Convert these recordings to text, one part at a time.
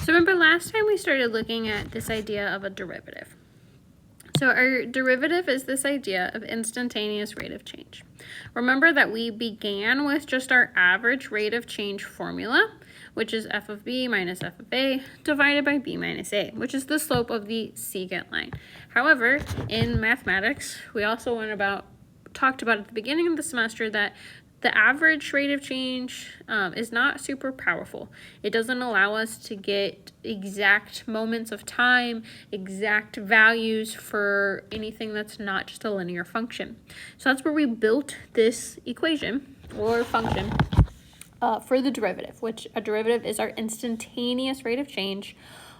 So remember last time we started looking at this idea of a derivative. So our derivative is this idea of instantaneous rate of change. Remember that we began with just our average rate of change formula, which is f of b minus f of a divided by b minus a, which is the slope of the secant line. However, in mathematics, we also talked about at the beginning of the semester that the average rate of change is not super powerful. It doesn't allow us to get exact moments of time, exact values for anything that's not just a linear function. So that's where we built this equation or function for the derivative, which a derivative is our instantaneous rate of change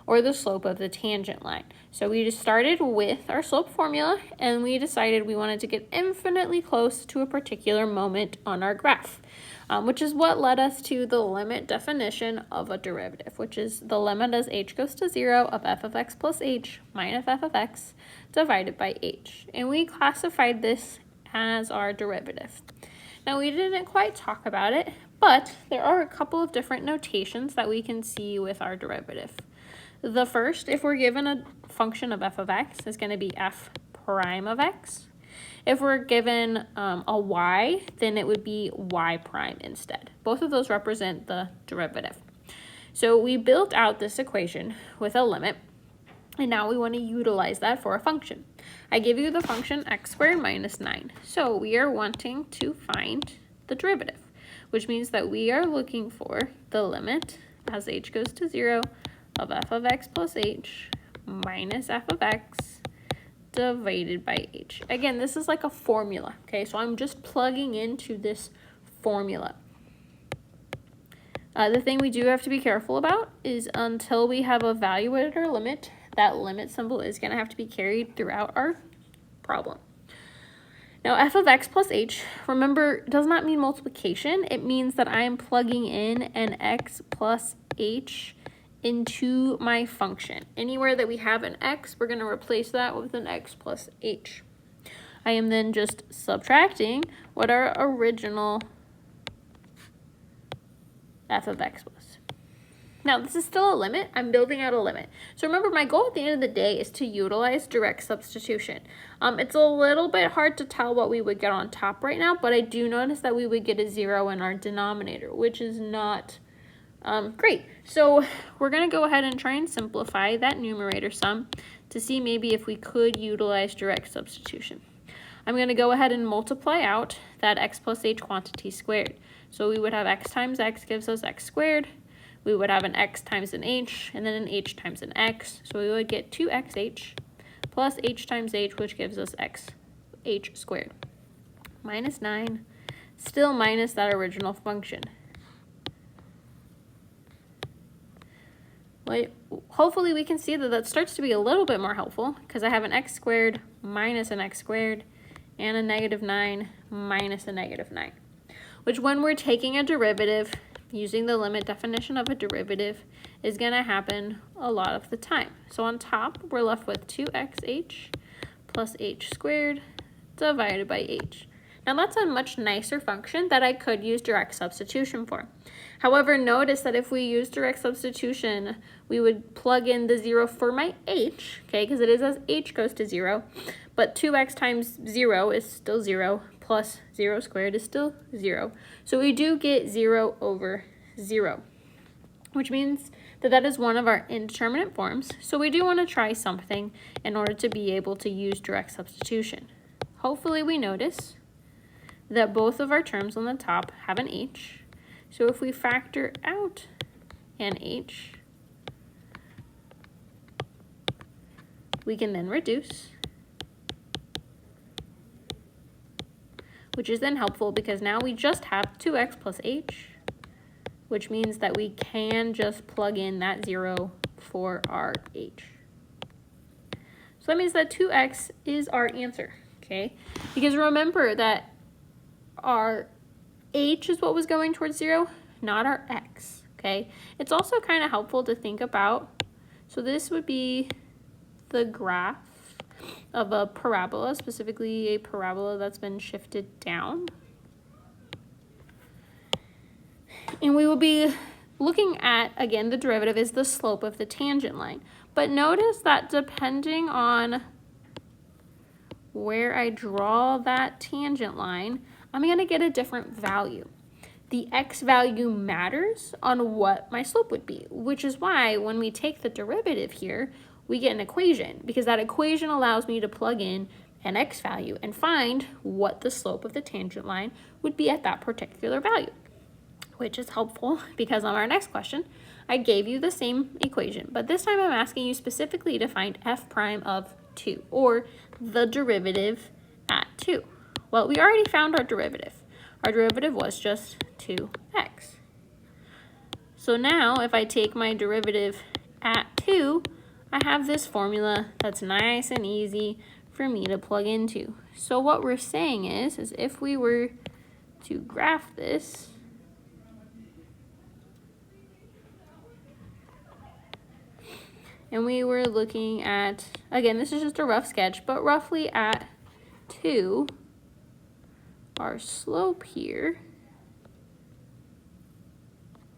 or the slope of the tangent line. So we just started with our slope formula and we decided we wanted to get infinitely close to a particular moment on our graph, which is what led us to the limit definition of a derivative, which is the limit as h goes to 0 of f of x plus h minus f of x divided by h. And we classified this as our derivative. Now we didn't quite talk about it, but there are a couple of different notations that we can see with our derivative. The first, if we're given a function of f of x, is going to be f prime of x. If we're given a y, then it would be y prime instead. Both of those represent the derivative. So we built out this equation with a limit, and now we want to utilize that for a function. I give you the function x squared minus 9. So we are wanting to find the derivative, which means that we are looking for the limit as h goes to 0 of f of x plus h minus f of x divided by h. Again, this is like a formula, okay? So I'm just plugging into this formula. The thing we do have to be careful about is until we have evaluated our limit, that limit symbol is going to have to be carried throughout our problem. Now, f of x plus h, remember, does not mean multiplication. It means that I am plugging in an x plus h into my function. Anywhere that we have an x, we're going to replace that with an x plus h. I am then just subtracting what our original f of x was. Now, this is still a limit. I'm building out a limit. So remember, my goal at the end of the day is to utilize direct substitution. It's a little bit hard to tell what we would get on top right now, but I do notice that we would get a 0 in our denominator, which is not great. So we're going to go ahead and try and simplify that numerator sum to see maybe if we could utilize direct substitution. I'm going to go ahead and multiply out that x plus h quantity squared. So we would have x times x gives us x squared. We would have an x times an h, and then an h times an x. So we would get 2xh plus h times h, which gives us h squared. Minus 9, still minus that original function. Well, hopefully we can see that that starts to be a little bit more helpful because I have an x squared minus an x squared and a negative 9 minus a negative 9, which when we're taking a derivative, using the limit definition of a derivative, is going to happen a lot of the time. So on top, we're left with 2xh plus h squared divided by h. Now that's a much nicer function that I could use direct substitution for. However, notice that if we use direct substitution, we would plug in the 0 for my h, okay, because it is as h goes to 0, but 2x times 0 is still 0, plus 0 squared is still 0. So we do get 0 over 0, which means that that is one of our indeterminate forms. So we do want to try something in order to be able to use direct substitution. Hopefully we notice that both of our terms on the top have an h. So if we factor out an h, we can then reduce, which is then helpful because now we just have 2x plus h, which means that we can just plug in that 0 for our h. So that means that 2x is our answer, okay? Because remember that our h is what was going towards 0, not our x, okay? It's also kind of helpful to think about, so this would be the graph of a parabola, specifically a parabola that's been shifted down. And we will be looking at, again, the derivative is the slope of the tangent line. But notice that depending on where I draw that tangent line, I'm going to get a different value. The x value matters on what my slope would be, which is why when we take the derivative here, we get an equation, because that equation allows me to plug in an x value and find what the slope of the tangent line would be at that particular value, which is helpful because on our next question, I gave you the same equation, but this time I'm asking you specifically to find f prime of 2, or the derivative at 2. Well, we already found our derivative. Our derivative was just 2x. So now if I take my derivative at 2, I have this formula that's nice and easy for me to plug into. So what we're saying is if we were to graph this, and we were looking at, again, this is just a rough sketch, but roughly at 2, our slope here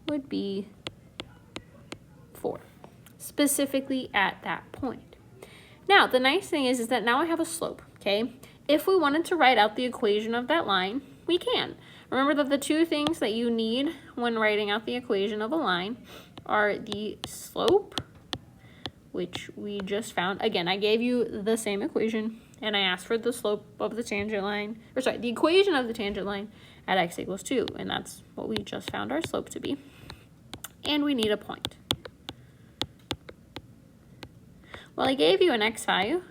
would be 4, specifically at that point. Now, the nice thing is that now I have a slope, okay? If we wanted to write out the equation of that line, we can. Remember that the two things that you need when writing out the equation of a line are the slope, which we just found. Again, I gave you the same equation, and I asked for the slope of the tangent line, or sorry, the equation of the tangent line at x equals 2, and that's what we just found our slope to be. And we need a point. Well, I gave you an x value.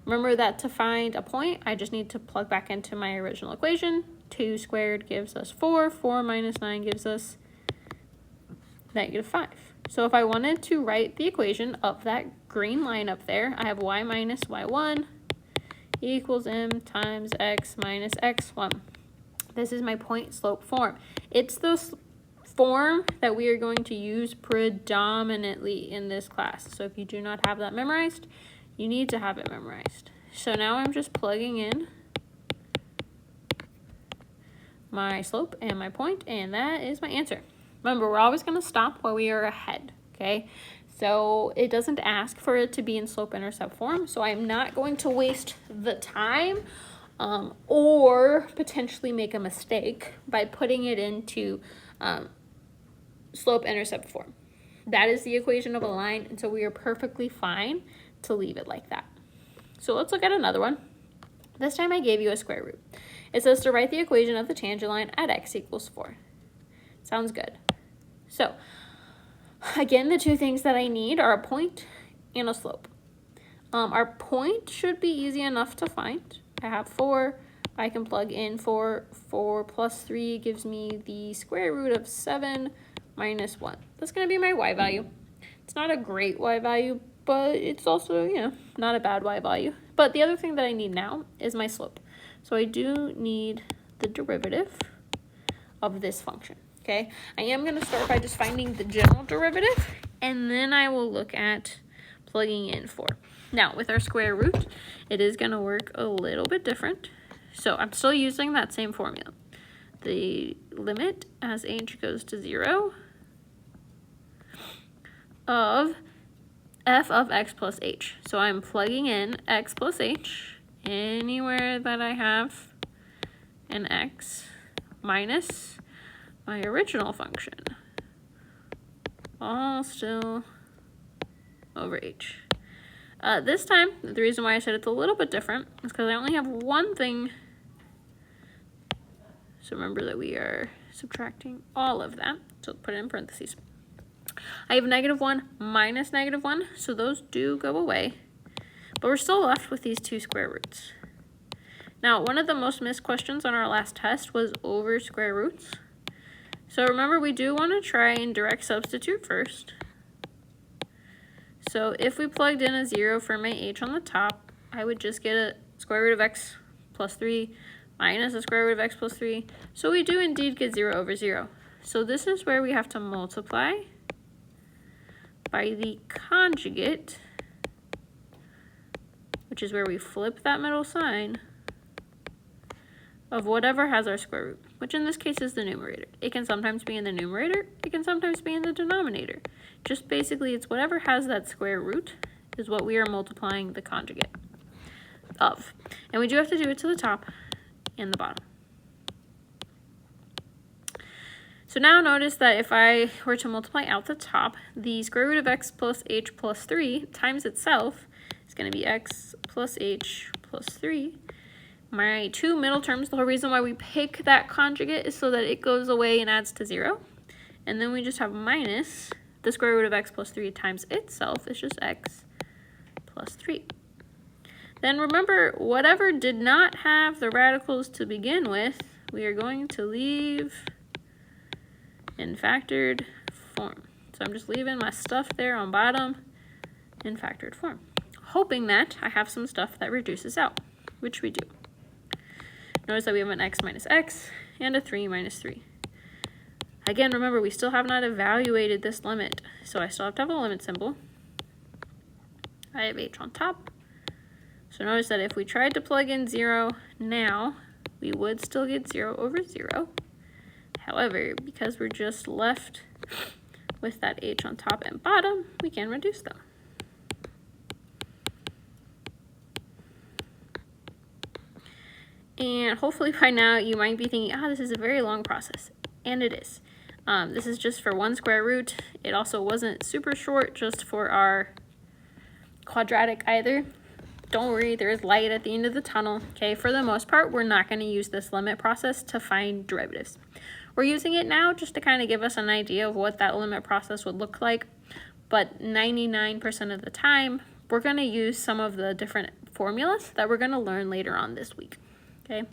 Remember that to find a point, I just need to plug back into my original equation. 2 squared gives us 4. 4 minus 9 gives us -5. So if I wanted to write the equation of that green line up there, I have y minus y1 equals m times x minus x1. This is my point slope form. It's the form that we are going to use predominantly in this class. So if you do not have that memorized, you need to have it memorized. So now I'm just plugging in my slope and my point, and that is my answer. Remember, we're always going to stop while we are ahead, okay? So it doesn't ask for it to be in slope-intercept form, so I'm not going to waste the time or potentially make a mistake by putting it into slope-intercept form. That is the equation of a line, and so we are perfectly fine to leave it like that. So let's look at another one. This time I gave you a square root. It says to write the equation of the tangent line at x equals 4. Sounds good. So, again, the two things that I need are a point and a slope. Our point should be easy enough to find. I have 4. I can plug in 4. 4 plus 3 gives me the square root of 7 minus 1. That's going to be my y value. It's not a great y value, but it's also, not a bad y value. But the other thing that I need now is my slope. So I do need the derivative of this function, okay? I am going to start by just finding the general derivative, and then I will look at plugging in 4. Now, with our square root, it is going to work a little bit different. So I'm still using that same formula. The limit as h goes to 0 of f of x plus h. So I'm plugging in x plus h anywhere that I have an x minus my original function, all still over h. This time, the reason why I said it's a little bit different is because I only have one thing. So remember that we are subtracting all of that. So put it in parentheses. I have -1 minus -1, so those do go away. But we're still left with these two square roots. Now, one of the most missed questions on our last test was over square roots. So remember, we do want to try and direct substitute first. So if we plugged in a 0 for my h on the top, I would just get a square root of x plus 3 minus the square root of x plus 3. So we do indeed get 0 over 0. So this is where we have to multiply by the conjugate, which is where we flip that middle sign of whatever has our square root. which in this case is the numerator. It can sometimes be in the numerator, it can sometimes be in the denominator. Just basically, it's whatever has that square root is what we are multiplying the conjugate of. And we do have to do it to the top and the bottom. So now notice that if I were to multiply out the top, the square root of x plus h plus 3 times itself is going to be x plus h plus 3. My two middle terms, the whole reason why we pick that conjugate is so that it goes away and adds to 0. And then we just have minus the square root of x plus 3 times itself is just x plus 3. Then remember, whatever did not have the radicals to begin with, we are going to leave in factored form. So I'm just leaving my stuff there on bottom in factored form, hoping that I have some stuff that reduces out, which we do. Notice that we have an x minus x and a 3 minus 3. Again, remember, we still have not evaluated this limit, so I still have to have a limit symbol. I have h on top. So notice that if we tried to plug in 0 now, we would still get 0 over 0. However, because we're just left with that h on top and bottom, we can reduce them. And hopefully by now you might be thinking, this is a very long process. And it is. This is just for one square root. It also wasn't super short just for our quadratic either. Don't worry, there is light at the end of the tunnel. Okay, for the most part, we're not going to use this limit process to find derivatives. We're using it now just to kind of give us an idea of what that limit process would look like. But 99% of the time, we're going to use some of the different formulas that we're going to learn later on this week. Okay,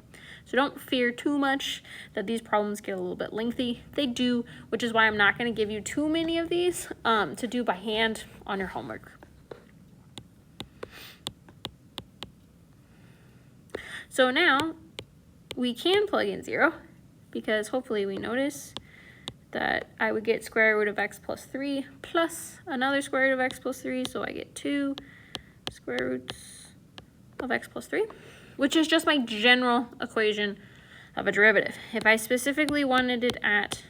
so don't fear too much that these problems get a little bit lengthy. They do, which is why I'm not going to give you too many of these to do by hand on your homework. So now we can plug in 0 because hopefully we notice that I would get square root of x plus 3 plus another square root of x plus 3. So I get 2 square roots of x plus 3, which is just my general equation of a derivative. If I specifically wanted it at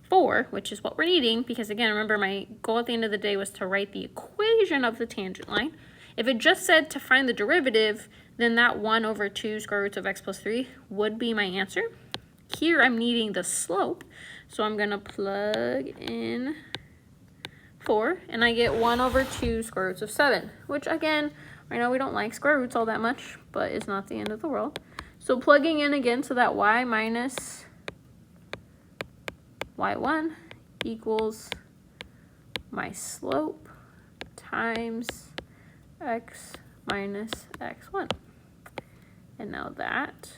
4, which is what we're needing, because again, remember my goal at the end of the day was to write the equation of the tangent line. If it just said to find the derivative, then that 1 over 2 square roots of x plus 3 would be my answer. Here I'm needing the slope, so I'm going to plug in 4, and I get 1 over 2 square roots of 7, which again, I know we don't like square roots all that much, but it's not the end of the world. So plugging in again, so that y minus y1 equals my slope times x minus x1. And now that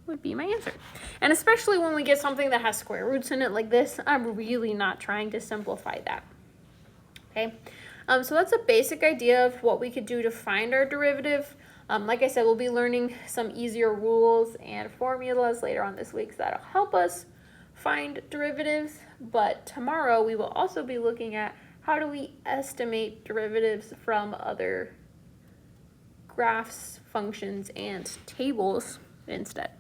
would be my answer. And especially when we get something that has square roots in it like this, I'm really not trying to simplify that. Okay, so that's a basic idea of what we could do to find our derivative. Like I said, we'll be learning some easier rules and formulas later on this week, so that'll help us find derivatives. But tomorrow we will also be looking at how do we estimate derivatives from other graphs, functions, and tables instead.